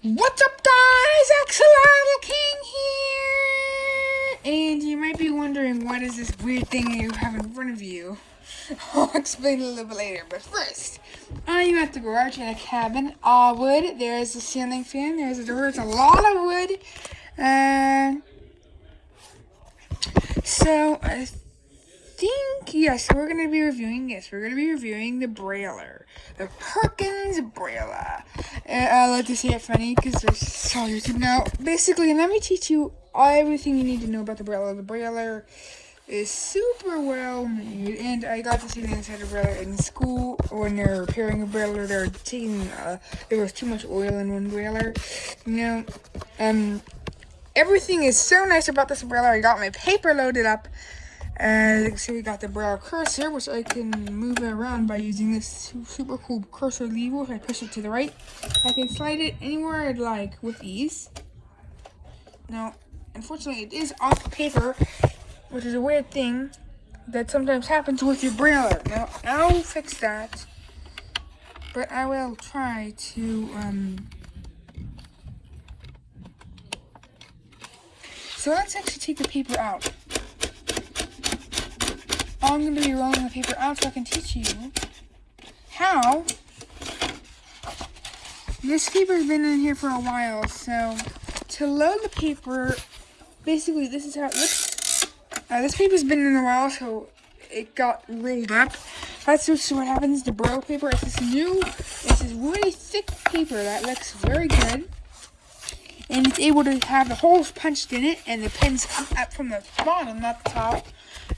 What's up, guys? Axolotl King here! And you might be wondering, what is this weird thing you have in front of you? I'll explain it a little bit later, but first, I'm at the garage in a cabin. All wood. There's a ceiling fan. There's a door. There's a lot of wood. So, I think, yes, we're going to be reviewing the Brailer. The Perkins Brailer. I like to say it funny because there's so YouTube now. Basically, let me teach you everything you need to know about the Brailer. The Brailer is super well made, and I got to see the inside of the Brailer in school when they're repairing a Brailer. They're taking, there was too much oil in one Brailer. Everything is so nice about this Brailer. I got my paper loaded up. As you can see, we got the Brailer cursor, which I can move it around by using this super cool cursor lever. If I push it to the right, I can slide it anywhere I'd like with ease. Now, unfortunately, it is off paper, which is a weird thing that sometimes happens with your Brailer. Now, I'll fix that, but I will try to, So let's actually take the paper out. I'm going to be rolling the paper out so I can teach you how. This paper's been in here for a while, so to load the paper, basically this is how it looks. This paper's been in a while, so it got rolled up. That's just what happens to Brailer paper. It's this really thick paper that looks very good. And it's able to have the holes punched in it, and the pins come up from the bottom, not the top.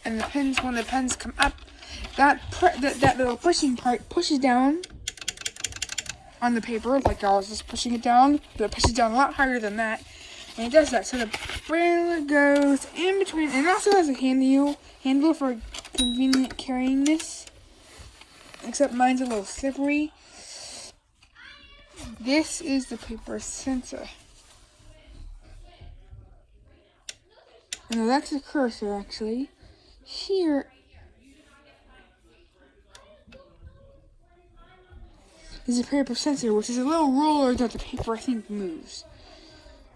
And the pins, when the pins come up, that little pushing part pushes down on the paper, like I was just pushing it down, but it pushes down a lot harder than that. And it does that, so the Brailer goes in between, and it also has a handle for convenient carrying this, except mine's a little slippery. This is the paper sensor. No, that's the cursor, actually. Here is a paper sensor, which is a little roller that the paper, I think, moves.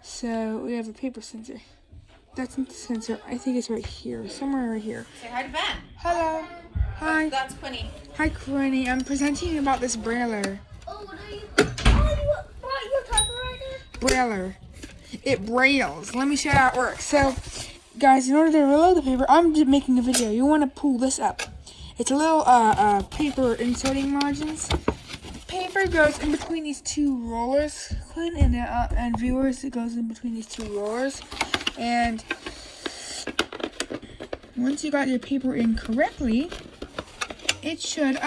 So, we have a paper sensor. That's not the sensor. I think it's right here. Somewhere right here. Say hi to Ben. Hello. Hi. That's Quinny. Hi, Quinny. I'm presenting about this Brailer. Oh, what are you? Oh, you brought your typewriter? Brailer. It brails. Let me show you how it works. So, guys, in order to reload the paper, I'm just making a video. You want to pull this up. It's a little paper inserting margins. Paper goes in between these two rollers, Quinn, and viewers. It goes in between these two rollers, and once you got your paper in correctly, it should.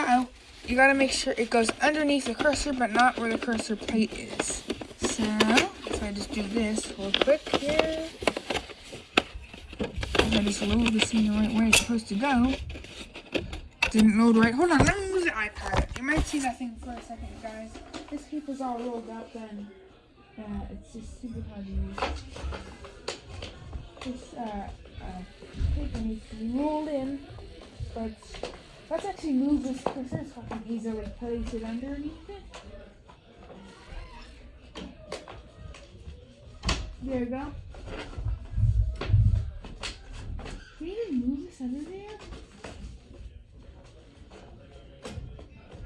You gotta make sure it goes underneath the cursor, but not where the cursor plate is. So I just do this real quick here. I just load this in the right way it's supposed to go. Didn't load right. Hold on, let me move the iPad. You might see that thing for a second, guys. This paper's all rolled up, and it's just super hard to use. This paper needs to be rolled in, but let's actually move this cursor so I can easily place it underneath it. There we go. Can you even move this under there?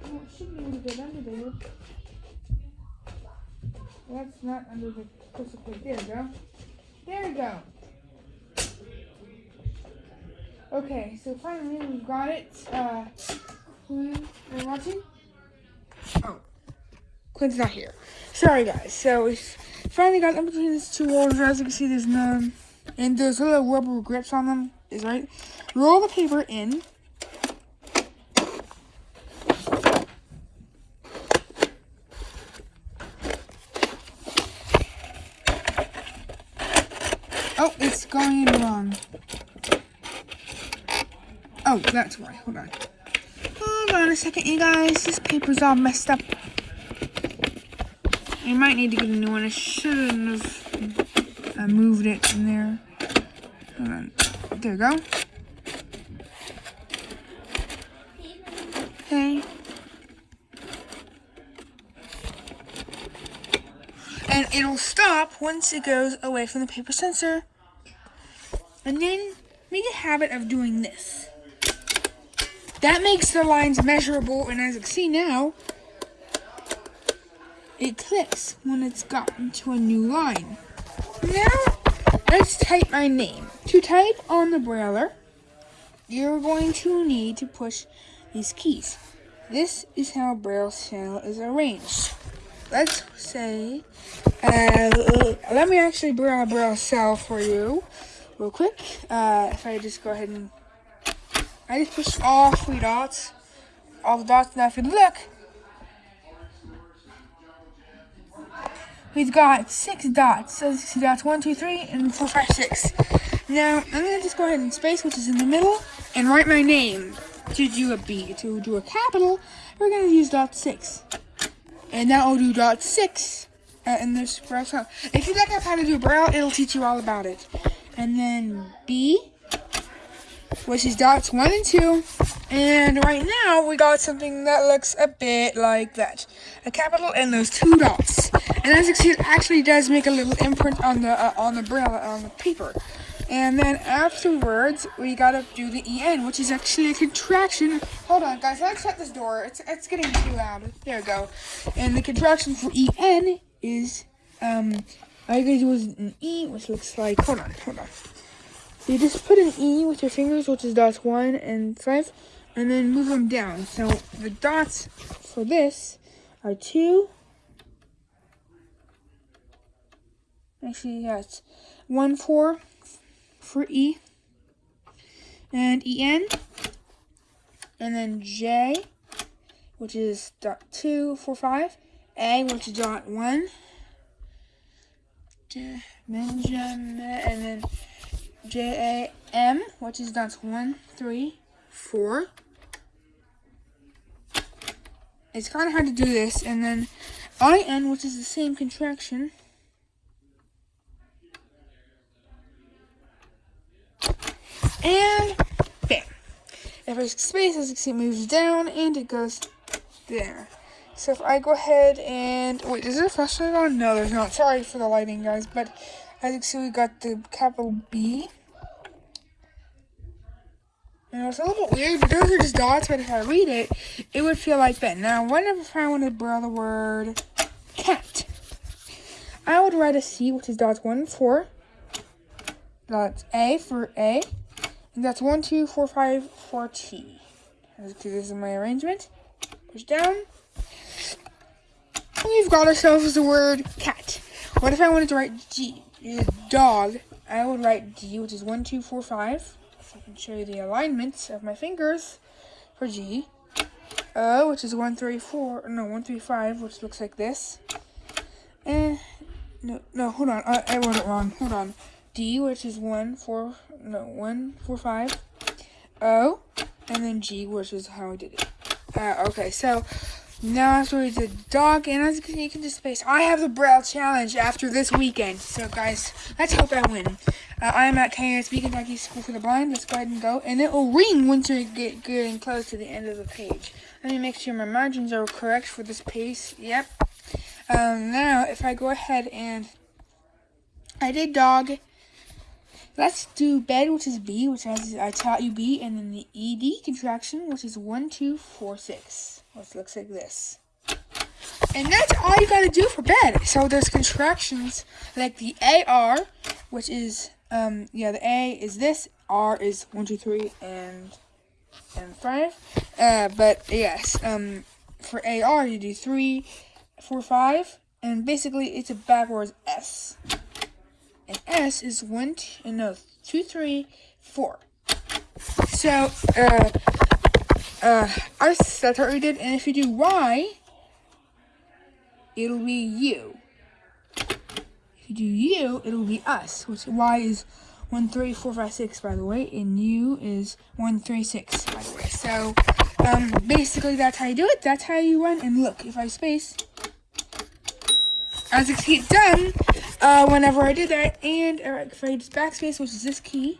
Oh, it should be able to get under there. That's not under the cursor plate. There we go. There we go. Okay, so finally we've got it. Quinn, are you watching? Oh, Quinn's not here. Sorry, guys. So we finally got in between these two rollers. As you can see, there's none. And those little rubber grips on them is right. Roll the paper in. Oh, it's going in wrong. Oh, that's why. Hold on. Hold on a second, you guys. This paper's all messed up. I might need to get a new one. I shouldn't have moved it in there. Hold on. There we go. Hey. and it'll stop once it goes away from the paper sensor. And then make a habit of doing this. That makes the lines measurable, and as you can see now, it clicks when it's gotten to a new line. Now, let's type my name. To type on the Brailer, you're going to need to push these keys. This is how Braille Cell is arranged. Let's say, let me actually Braille Cell for you real quick. If I just go ahead and, I just push all 3 dots, all the dots. Now if you look, we've got 6 dots. So 6 dots, 1, 2, 3, and 4, 5, 6. Now I'm gonna just go ahead and space, which is in the middle, and write my name. To do a B, to do a capital, we're gonna use dot 6, and now I'll do dot 6 in this Braille Cell. If you look up how to do Braille, it'll teach you all about it. And then B, which is dots 1 and 2. And right now we got something that looks a bit like that, a capital and those 2 dots. And as you can see, it actually does make a little imprint on the Braille on the paper. And then afterwards, we gotta do the EN, which is actually a contraction. Hold on, guys, let's shut this door. It's getting too loud. There we go. And the contraction for EN is, all you gotta do is an E, which looks like, hold on. You just put an E with your fingers, which is dots 1 and 5, and then move them down. So the dots for this are 2. Actually, yeah, it's 1, 4. For E, and EN, and then J, which is dot 2, 4, 5, A, which is dot 1, Benjamin, and then JAM, which is dots 1, 3, 4. It's kind of hard to do this, and then IN, which is the same contraction. And bam. If I space, as you can see, it moves down and it goes there. So if I go ahead and wait, is there a flashlight on? No, there's not. Sorry for the lighting, guys. But as you can see, we got the capital B. And it's a little bit weird, but those are just dots. But if I read it, it would feel like that. Now, whenever I want to Braille the word cat, I would write a C, which is dots 1 and 4. Dots A for A. And that's 1, 2, 4, 5 for T. This is my arrangement. Push down. We've got ourselves the word cat. What if I wanted to write G? Dog. I would write G, which is 1, 2, 4, 5. So I can show you the alignments of my fingers for G. O, which is 1, 3, 1, 3, 5, which looks like this. And no, hold on. I wrote it wrong. Hold on. D, which is 1, 4, 5. O, and then G, which is how I did it. Okay, so now after we did dog, and as you can just space, I have the Braille challenge after this weekend. So guys, let's hope I win. I am at KSB, Kentucky School for the Blind. Let's go ahead and go, and it will ring once we get good and close to the end of the page. Let me make sure my margins are correct for this page. Yep. Now if I go ahead and I did dog. Let's do bed, which is B, which I taught you B, and then the ED contraction, which is 1, 2, 4, 6, which looks like this. And that's all you gotta do for bed. So there's contractions like the AR, which is the A is this, R is 1, 2, 3, and 5. But yes, for AR you do 3, 4, 5, and basically it's a backwards S. And S is 2, 3, 4. So, that's what we did. And if you do Y, it'll be U. If you do U, it'll be us. Which Y is 1, 3, 4, 5, 6, by the way. And U is 1, 3, 6, by the way. So, basically that's how you do it. That's how you run. And look, if I space, as you can see it done, whenever I did that, and if I use backspace, which is this key,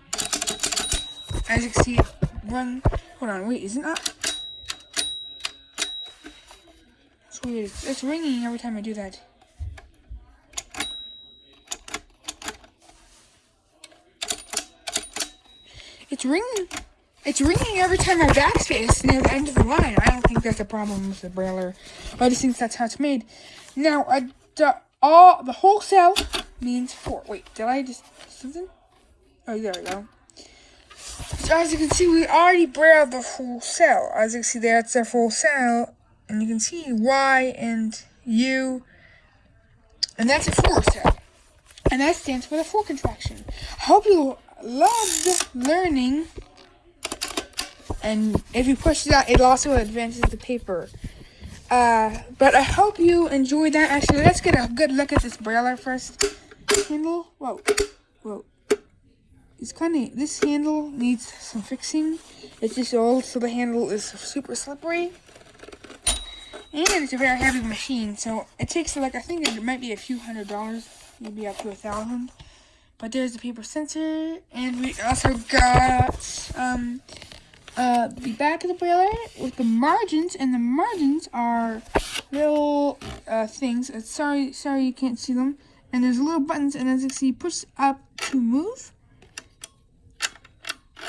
as you can see it run, hold on, wait, isn't that? It's weird, it's ringing every time I do that. It's ringing. It's ringing every time my backspace near the end of the line. I don't think that's a problem with the Brailer. I just think that's how it's made. Now, the wholesale means 4. Wait, did I just something? Oh, there we go. So as you can see, we already brailled the wholesale. As you can see, that's the wholesale, and you can see Y and U, and that's a 4 cell, and that stands for the 4 contraction. I hope you loved learning. And if you push that, it also advances the paper. But I hope you enjoyed that. Actually, let's get a good look at this Brailer first. Handle. Whoa. It's this handle needs some fixing. It's just old, so the handle is super slippery. And it's a very heavy machine, so it takes I think it might be a few $100s, maybe up to $1,000. But there's the paper sensor, and we also got the back of the Brailer with the margins, and the margins are little things. Sorry you can't see them. And there's little buttons, and as you can see, push up to move,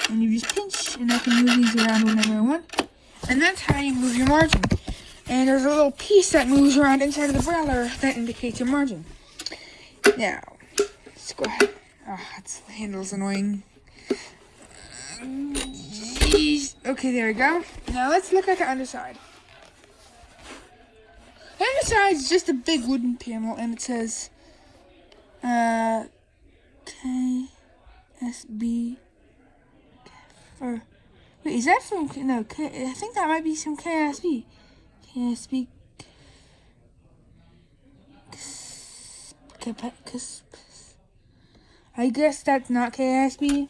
and you just pinch, and I can move these around whenever I want. And that's how you move your margin. And there's a little piece that moves around inside of the Brailer that indicates your margin. Now, let's go ahead. The handle's annoying. Jeez. Okay, there we go. Now let's look at the underside. The underside is just a big wooden panel, and it says KSB. Or wait, is that from I think that might be some KSB. KSB. I guess that's not KSB.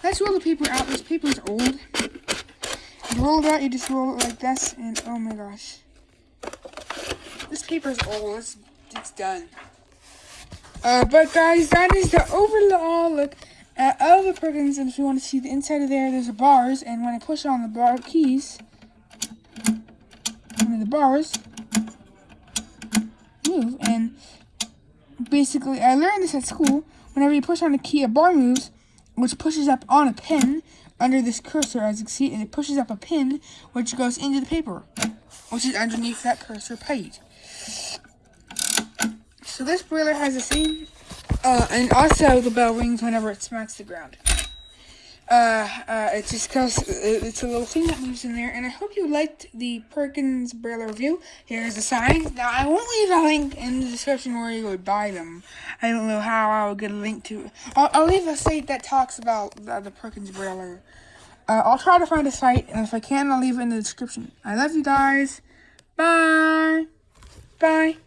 Let's roll the paper out. This paper is old. You roll it out, you just roll it like this, and oh my gosh. This paper is old. It's done. But guys, that is the overall look of the Perkins. And if you want to see the inside of there, there's the bars. And when I push on the bar keys, the bars move. And basically, I learned this at school. Whenever you push on a key, a bar moves, which pushes up on a pin under this cursor, as you can see, and it pushes up a pin, which goes into the paper, which is underneath that cursor page. So this Brailer has the same, and also the bell rings whenever it smacks the ground. It's just because it's a little thing that moves in there, and I hope you liked the Perkins Brailer review. Here's the signs. Now, I won't leave a link in the description where you would buy them. I don't know how I will get a link to it. I'll leave a site that talks about the Perkins Brailer. I'll try to find a site, and if I can, I'll leave it in the description. I love you guys. Bye. Bye.